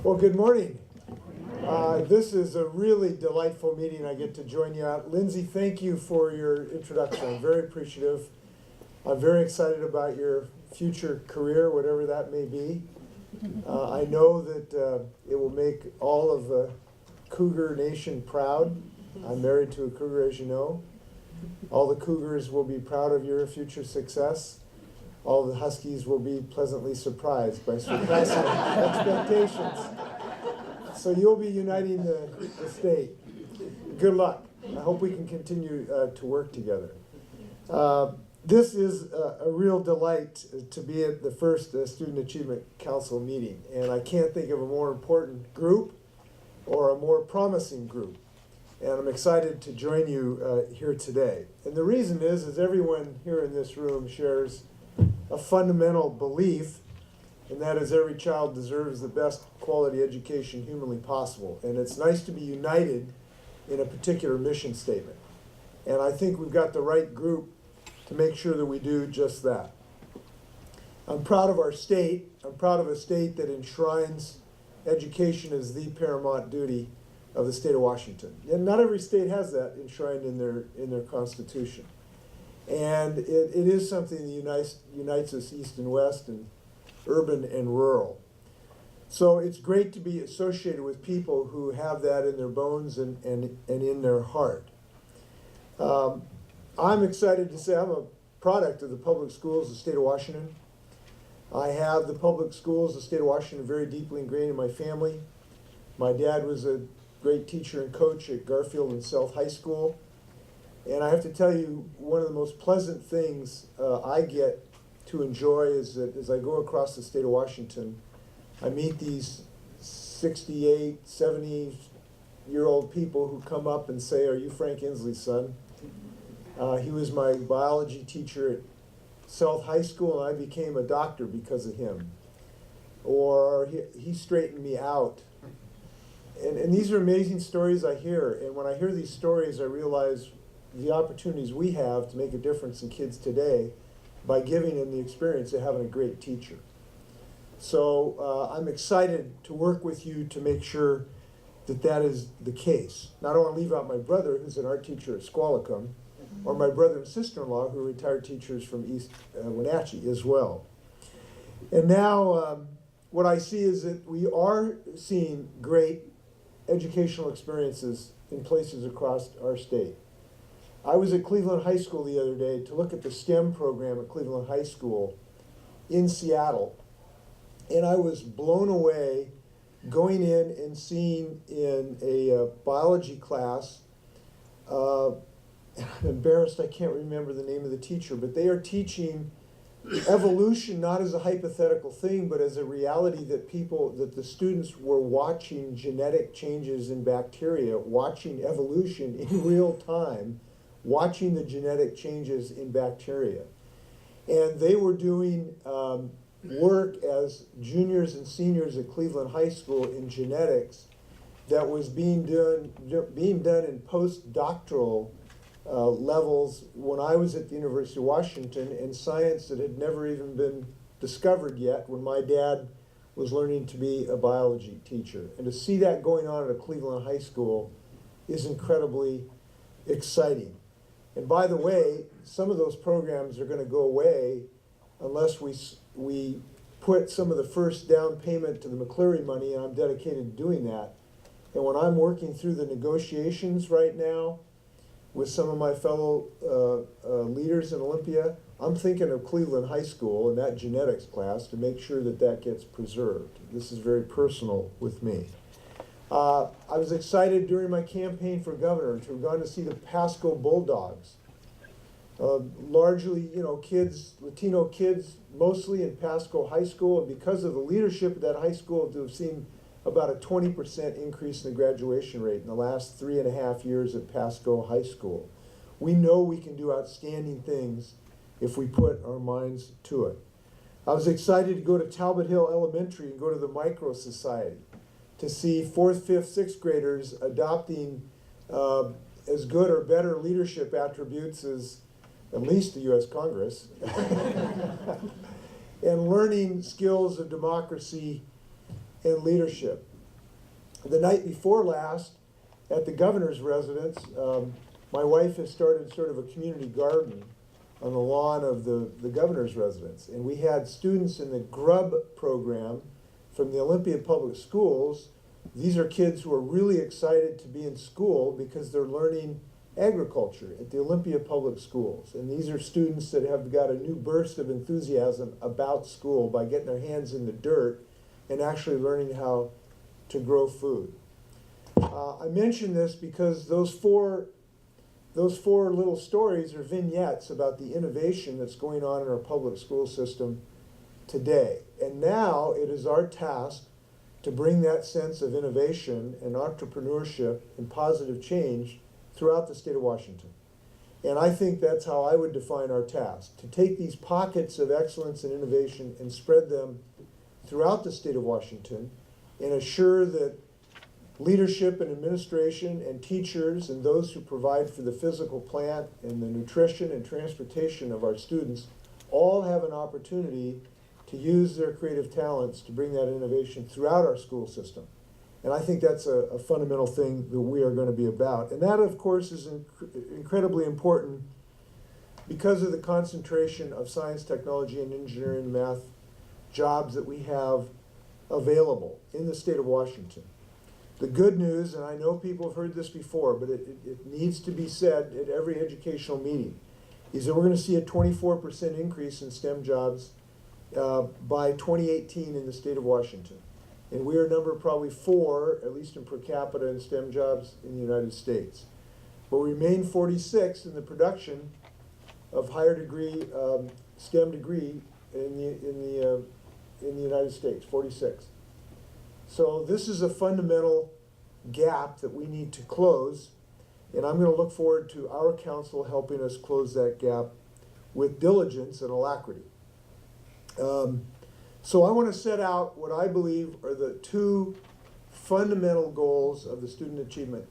Well, good morning. This is a really delightful meeting. I get to join you out. Lindsay, thank you for your introduction. I'm very appreciative. I'm very excited about your future career, whatever that may be. I know that it will make all of the Cougar Nation proud. I'm married to a Cougar, as you know. All the Cougars will be proud of your future success. All the Huskies will be pleasantly surprised by surpassing expectations. So you'll be uniting the state. Good luck. I hope we can continue to work together. This is a real delight to be at the first Student Achievement Council meeting, and I can't think of a more important group or a more promising group. And I'm excited to join you here today. And the reason is everyone here in this room shares a fundamental belief, and that is every child deserves the best quality education humanly possible. And it's nice to be united in a particular mission statement. And I think we've got the right group to make sure that we do just that. I'm proud of our state. I'm proud of a state that enshrines education as the paramount duty of the state of Washington. And not every state has that enshrined in their constitution. And it is something that unites us east and west and urban and rural. So it's great to be associated with people who have that in their bones and in their heart. I'm excited to say I'm a product of the public schools of the state of Washington. I have the public schools of the state of Washington very deeply ingrained in my family. My dad was a great teacher and coach at Garfield and South High School. And I have to tell you, one of the most pleasant things I get to enjoy is that as I go across the state of Washington, I meet these 68, 70-year-old people who come up and say, "Are you Frank Inslee's son?" He was my biology teacher at South High School, and I became a doctor because of him. Or he straightened me out. And these are amazing stories I hear. And when I hear these stories, I realize the opportunities we have to make a difference in kids today by giving them the experience of having a great teacher. So I'm excited to work with you to make sure that that is the case. Now, I don't want to leave out my brother, who's an art teacher at Squalicum, or my brother and sister-in-law, who are retired teachers from East Wenatchee as well. And now what I see is that we are seeing great educational experiences in places across our state. I was at Cleveland High School the other day to look at the STEM program at Cleveland High School in Seattle, and I was blown away going in and seeing in a biology class, I'm embarrassed I can't remember the name of the teacher, but they are teaching evolution not as a hypothetical thing, but as a reality that the students were watching genetic changes in bacteria, watching evolution in real time, watching the genetic changes in bacteria. And they were doing work as juniors and seniors at Cleveland High School in genetics that was being done in postdoctoral levels when I was at the University of Washington, in science that had never even been discovered yet when my dad was learning to be a biology teacher. And to see that going on at a Cleveland High School is incredibly exciting. And by the way, some of those programs are going to go away unless we put some of the first down payment to the McCleary money, and I'm dedicated to doing that. And when I'm working through the negotiations right now with some of my fellow leaders in Olympia, I'm thinking of Cleveland High School and that genetics class to make sure that that gets preserved. This is very personal with me. I was excited during my campaign for governor to have gone to see the Pasco Bulldogs. Largely, kids, Latino kids, mostly in Pasco High School, and because of the leadership of that high school, to have seen about a 20% increase in the graduation rate in the last 3.5 years at Pasco High School. We know we can do outstanding things if we put our minds to it. I was excited to go to Talbot Hill Elementary and go to the Micro Society to see 4th, 5th, 6th graders adopting as good or better leadership attributes as at least the U.S. Congress, and learning skills of democracy and leadership. The night before last, at the governor's residence, my wife has started sort of a community garden on the lawn of the governor's residence. And we had students in the GRUB program from the Olympia Public Schools. These are kids who are really excited to be in school because they're learning agriculture at the Olympia Public Schools. And these are students that have got a new burst of enthusiasm about school by getting their hands in the dirt and actually learning how to grow food. I mention this because those four little stories are vignettes about the innovation that's going on in our public school system today. And now it is our task to bring that sense of innovation and entrepreneurship and positive change throughout the state of Washington. And I think that's how I would define our task, to take these pockets of excellence and innovation and spread them throughout the state of Washington and assure that leadership and administration and teachers and those who provide for the physical plant and the nutrition and transportation of our students all have an opportunity to use their creative talents to bring that innovation throughout our school system. And I think that's a fundamental thing that we are going to be about. And that, of course, is incredibly important because of the concentration of science, technology, and engineering, math jobs that we have available in the state of Washington. The good news, and I know people have heard this before, but it needs to be said at every educational meeting, is that we're going to see a 24% increase in STEM jobs by 2018 in the state of Washington. And we are number probably 4, at least in per capita, in STEM jobs in the United States. But we remain 46 in the production of higher degree STEM degree in the United States, 46. So this is a fundamental gap that we need to close, and I'm going to look forward to our council helping us close that gap with diligence and alacrity. So I want to set out what I believe are the 2 fundamental goals of the Student Achievement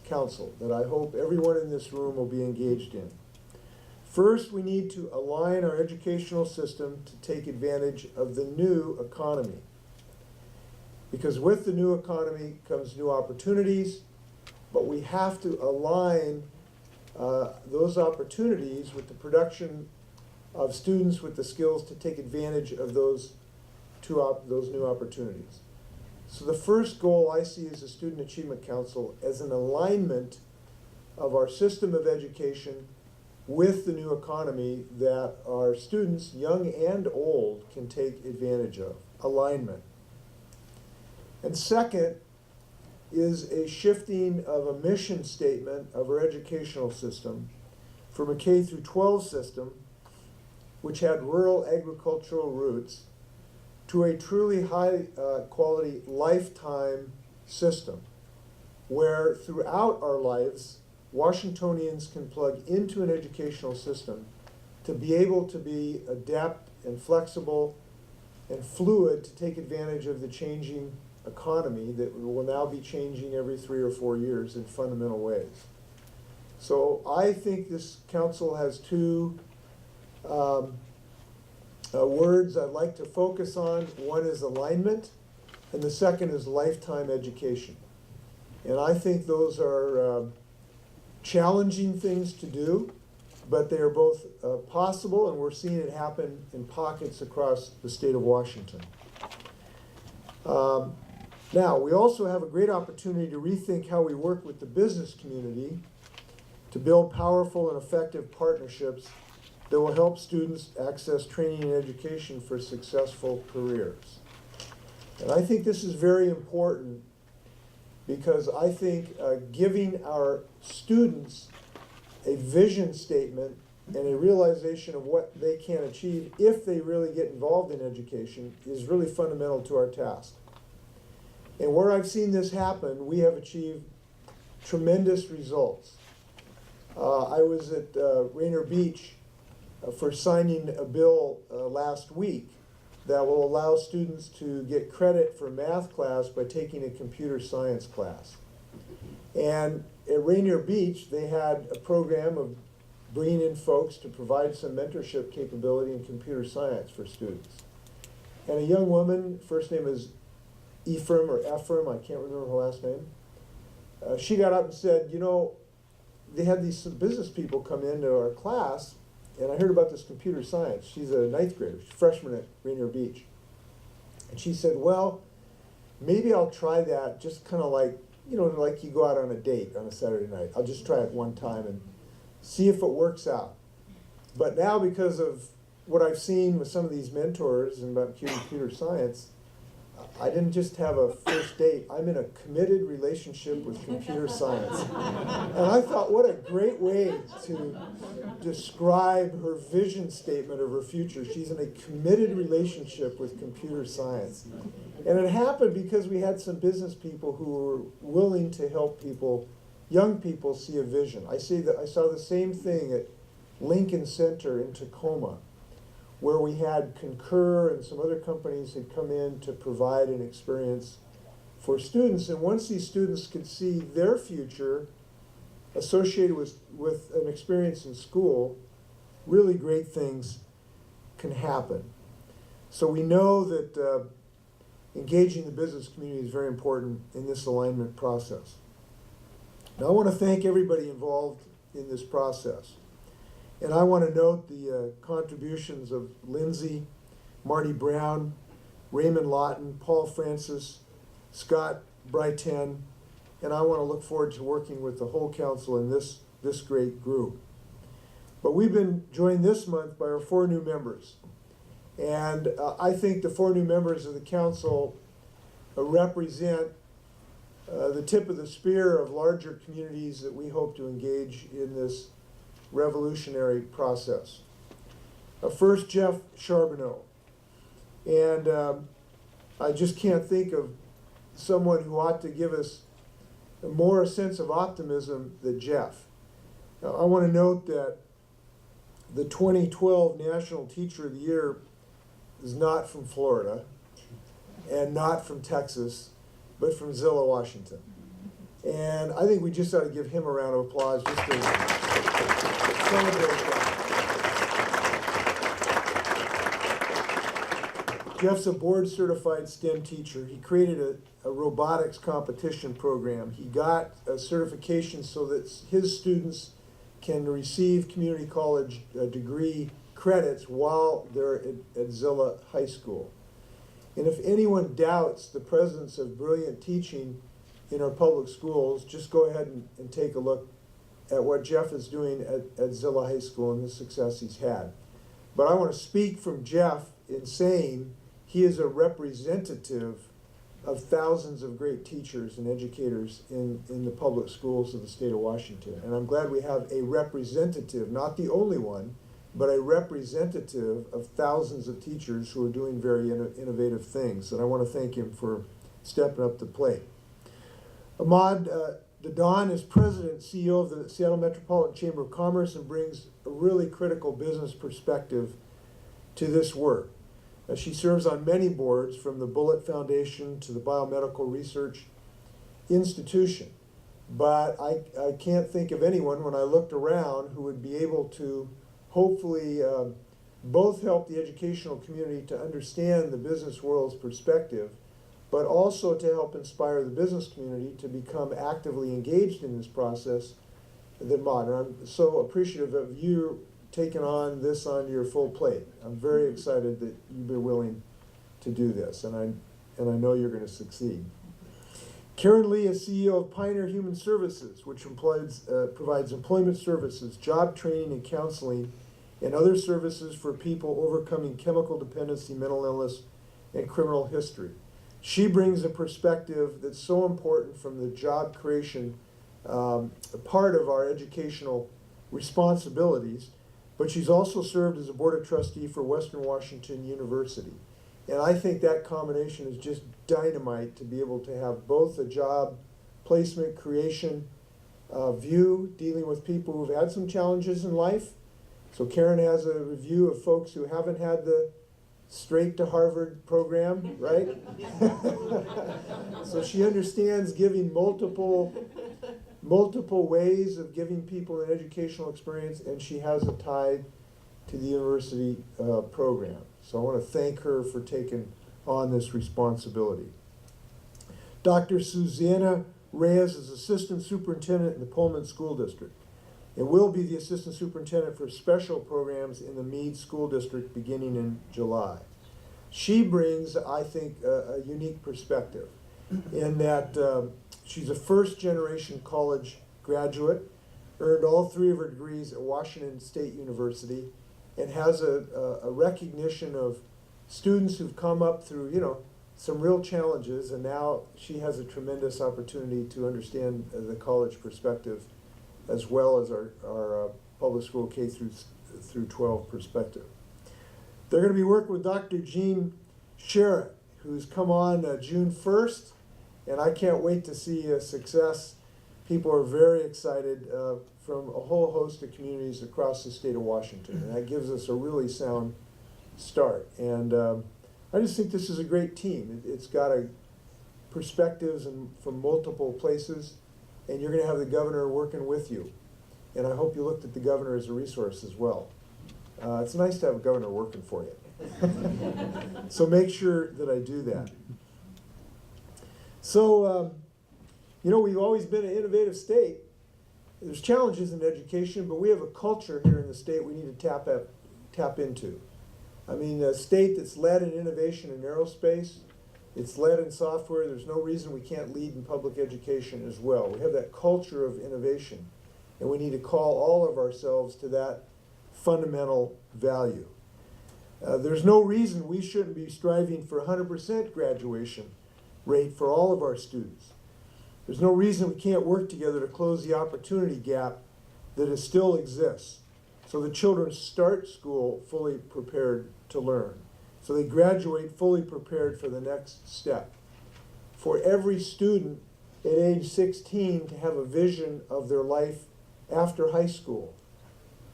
Council that I hope everyone in this room will be engaged in. First, we need to align our educational system to take advantage of the new economy. Because with the new economy comes new opportunities, but we have to align those opportunities with the production of students with the skills to take advantage of those new opportunities. So the first goal I see as a Student Achievement Council as an alignment of our system of education with the new economy that our students, young and old, can take advantage of. Alignment. And second is a shifting of a mission statement of our educational system from a K through 12 system, which had rural agricultural roots, to a truly high quality lifetime system, where throughout our lives, Washingtonians can plug into an educational system to be able to be adept and flexible and fluid to take advantage of the changing economy that will now be changing every 3 or 4 years in fundamental ways. So I think this council has 2 words I'd like to focus on. One is alignment, and the second is lifetime education. And I think those are challenging things to do, but they are both possible, and we're seeing it happen in pockets across the state of Washington. Now, we also have a great opportunity to rethink how we work with the business community to build powerful and effective partnerships that will help students access training and education for successful careers. And I think this is very important because I think giving our students a vision statement and a realization of what they can achieve if they really get involved in education is really fundamental to our task. And where I've seen this happen, we have achieved tremendous results. I was at Rainier Beach for signing a bill last week that will allow students to get credit for math class by taking a computer science class. And at Rainier Beach, they had a program of bringing in folks to provide some mentorship capability in computer science for students. And a young woman, first name is Ephraim, I can't remember her last name. She got up and said, they had these business people come into our class, and I heard about this computer science. She's a ninth grader, she's a freshman at Rainier Beach. And she said, well, maybe I'll try that, just kind of like, like you go out on a date on a Saturday night. I'll just try it one time and see if it works out. But now, because of what I've seen with some of these mentors and about computer science, I didn't just have a first date. I'm in a committed relationship with computer science. And I thought, what a great way to describe her vision statement of her future. She's in a committed relationship with computer science. And it happened because we had some business people who were willing to help people, young people, see a vision. I saw the same thing at Lincoln Center in Tacoma, where we had Concur and some other companies had come in to provide an experience for students. And once these students could see their future associated with an experience in school, really great things can happen. So we know that engaging the business community is very important in this alignment process. Now I want to thank everybody involved in this process. And I want to note the contributions of Lindsay, Marty Brown, Raymond Lawton, Paul Francis, Scott Brighten, and I want to look forward to working with the whole council in this great group. But we've been joined this month by our 4 new members. And I think the 4 new members of the council represent the tip of the spear of larger communities that we hope to engage in this revolutionary process. First, Jeff Charbonneau. And I just can't think of someone who ought to give us more a sense of optimism than Jeff. Now, I want to note that the 2012 National Teacher of the Year is not from Florida and not from Texas, but from Zillah, Washington. And I think we just ought to give him a round of applause just to celebrate that. Jeff's a board-certified STEM teacher. He created a robotics competition program. He got a certification so that his students can receive community college degree credits while they're at Zillah High School. And if anyone doubts the presence of brilliant teaching in our public schools, just go ahead and take a look at what Jeff is doing at Zillah High School and the success he's had. But I want to speak from Jeff in saying he is a representative of thousands of great teachers and educators in the public schools of the state of Washington. And I'm glad we have a representative, not the only one, but a representative of thousands of teachers who are doing very innovative things. And I want to thank him for stepping up to the plate. Ahmad Dadon is president and CEO of the Seattle Metropolitan Chamber of Commerce and brings a really critical business perspective to this work. She serves on many boards, from the Bullitt Foundation to the Biomedical Research Institution. But I can't think of anyone, when I looked around, who would be able to hopefully both help the educational community to understand the business world's perspective, but also to help inspire the business community to become actively engaged in this process than Ahmad. And I'm so appreciative of you taking on this on your full plate. I'm very excited that you've been willing to do this, and I know you're going to succeed. Karen Lee is CEO of Pioneer Human Services, which provides employment services, job training and counseling, and other services for people overcoming chemical dependency, mental illness, and criminal history. She brings a perspective that's so important from the job creation part of our educational responsibilities, but she's also served as a board of trustee for Western Washington University. And I think that combination is just dynamite, to be able to have both a job placement creation view, dealing with people who've had some challenges in life. So Karen has a review of folks who haven't had the straight to Harvard program, right? So she understands giving multiple ways of giving people an educational experience, and she has a tie to the university program. So I want to thank her for taking on this responsibility. Dr. Susannah Reyes is Assistant Superintendent in the Pullman School District and will be the Assistant Superintendent for special programs in the Meade School District beginning in July. She brings, I think, a unique perspective in that she's a first-generation college graduate, earned all 3 of her degrees at Washington State University, and has a recognition of students who've come up through, some real challenges, and now she has a tremendous opportunity to understand the college perspective as well as our public school K through 12 perspective. They're going to be working with Dr. Jean Sherritt, who's come on June 1st, and I can't wait to see success. People are very excited from a whole host of communities across the state of Washington, and that gives us a really sound start. And I just think this is a great team. It's got perspectives from multiple places, and you're going to have the governor working with you. And I hope you looked at the governor as a resource as well. It's nice to have a governor working for you. So make sure that I do that. So, we've always been an innovative state. There's challenges in education, but we have a culture here in the state we need to tap into. I mean, a state that's led in innovation in aerospace, it's led in software. There's no reason we can't lead in public education as well. We have that culture of innovation, and we need to call all of ourselves to that fundamental value. There's no reason we shouldn't be striving for 100% graduation rate for all of our students. There's no reason we can't work together to close the opportunity gap that still exists, so the children start school fully prepared to learn, so they graduate fully prepared for the next step. For every student at age 16 to have a vision of their life after high school,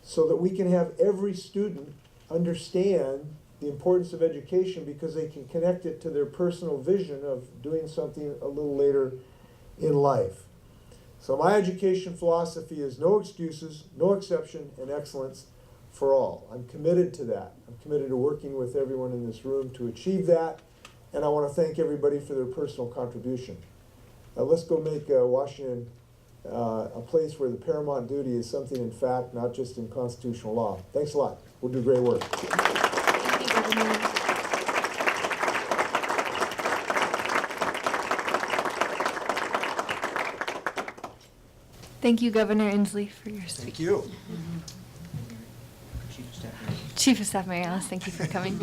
so that we can have every student understand the importance of education because they can connect it to their personal vision of doing something a little later in life. So my education philosophy is no excuses, no exception, and excellence for all. I'm committed to that. I'm committed to working with everyone in this room to achieve that, and I want to thank everybody for their personal contribution. Now let's go make Washington a place where the paramount duty is something in fact, not just in constitutional law. Thanks a lot. We'll do great work. Thank you, Governor. Thank you, Governor Inslee, for your speech. Thank you. Chief of Staff Mary Alice, thank you for coming.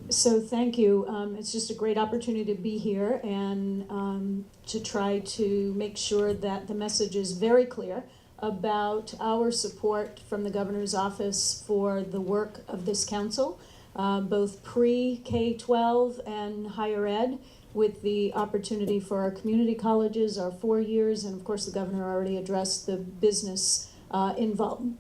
So thank you. It's just a great opportunity to be here and to try to make sure that the message is very clear about our support from the governor's office for the work of this council, both pre-K-12 and higher ed, with the opportunity for our community colleges, our 4 years, and of course the governor already addressed the business involvement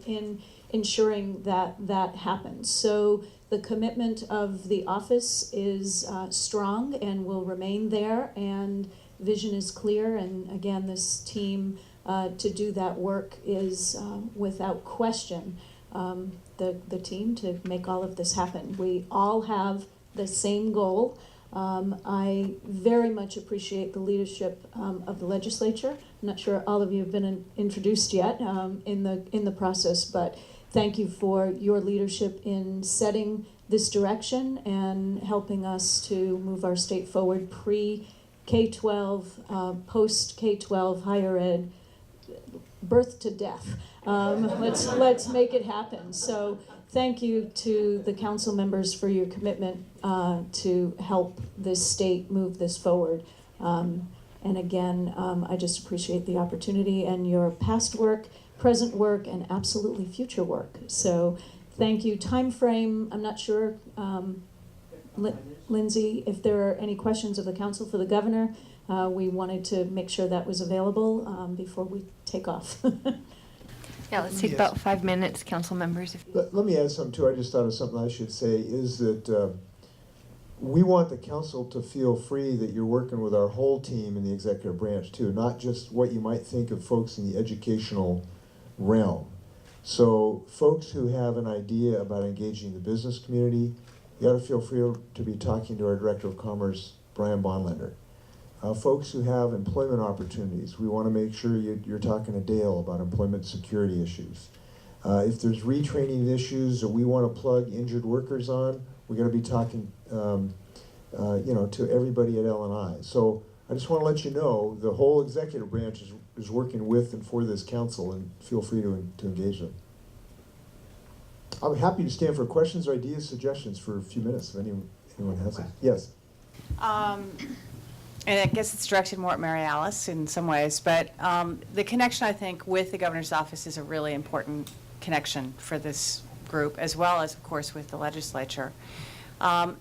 in ensuring that that happens. So the commitment of the office is strong and will remain there, and vision is clear, and again, this team to do that work is without question the team to make all of this happen. We all have the same goal. I very much appreciate the leadership of the legislature. I'm not sure all of you have been introduced yet in the process, but thank you for your leadership in setting this direction and helping us to move our state forward pre-K-12, post-K-12, higher ed, birth to death. Let's make it happen. So thank you to the council members for your commitment to help this state move this forward. And again, I just appreciate the opportunity and your past work, present work, and absolutely future work. So thank you. Time frame, I'm not sure, Lindsay, if there are any questions of the council for the governor. We wanted to make sure that was available before we take off. Yeah, let's take about 5 minutes, council members. Let me add something too. I just thought of something I should say is that we want the council to feel free that you're working with our whole team in the executive branch too, not just what you might think of folks in the educational realm. So folks who have an idea about engaging the business community, you gotta feel free to be talking to our Director of Commerce, Brian Bonlander. Folks who have employment opportunities, we wanna make sure you're talking to Dale about employment security issues. If there's retraining issues that we wanna plug injured workers on, we gotta be talking to everybody at L&I. So I just wanna let you know, the whole executive branch is working with and for this council, and feel free to engage them. I'm happy to stand for questions or ideas, suggestions for a few minutes if anyone has them. Yes? And I guess it's directed more at Mary Alice in some ways, but the connection, I think, with the governor's office is a really important connection for this group, as well as, of course, with the legislature.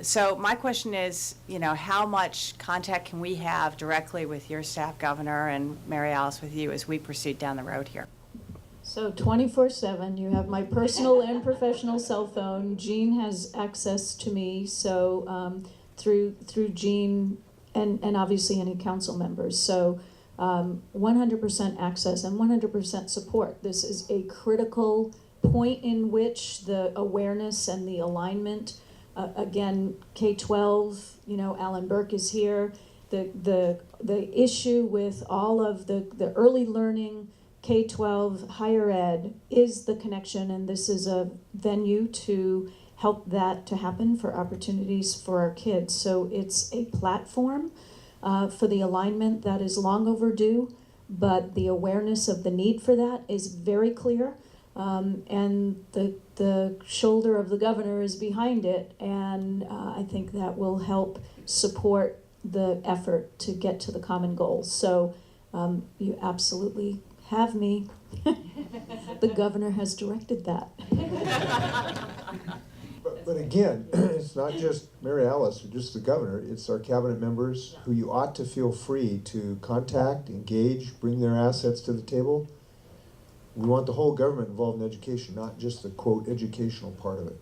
So my question is, how much contact can we have directly with your staff, Governor, and Mary Alice with you as we proceed down the road here? So 24/7, you have my personal and professional cell phone. Jean has access to me, so through Jean and obviously any council members. So 100% access and 100% support. This is a critical point in which the awareness and the alignment, again, K-12, Alan Burke is here. The issue with all of the early learning, K-12, higher ed, is the connection, and this is a venue to help that to happen for opportunities for our kids. So it's a platform for the alignment that is long overdue, but the awareness of the need for that is very clear. And the shoulder of the governor is behind it, and I think that will help support the effort to get to the common goals. So you absolutely have me. The governor has directed that. But again, it's not just Mary Alice or just the governor, it's our cabinet members who you ought to feel free to contact, engage, bring their assets to the table. We want the whole government involved in education, not just the, quote, educational part of it.